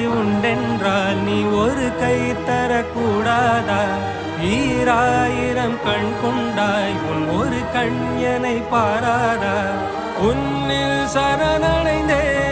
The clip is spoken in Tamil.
உண்டென்றால் நீ ஒரு கை தரக்கூடாதா? ஈராயிரம் கண் கொண்டாய் உன் ஒரு கண் என்னை பாராதா? உன்னில் சரணடைந்தே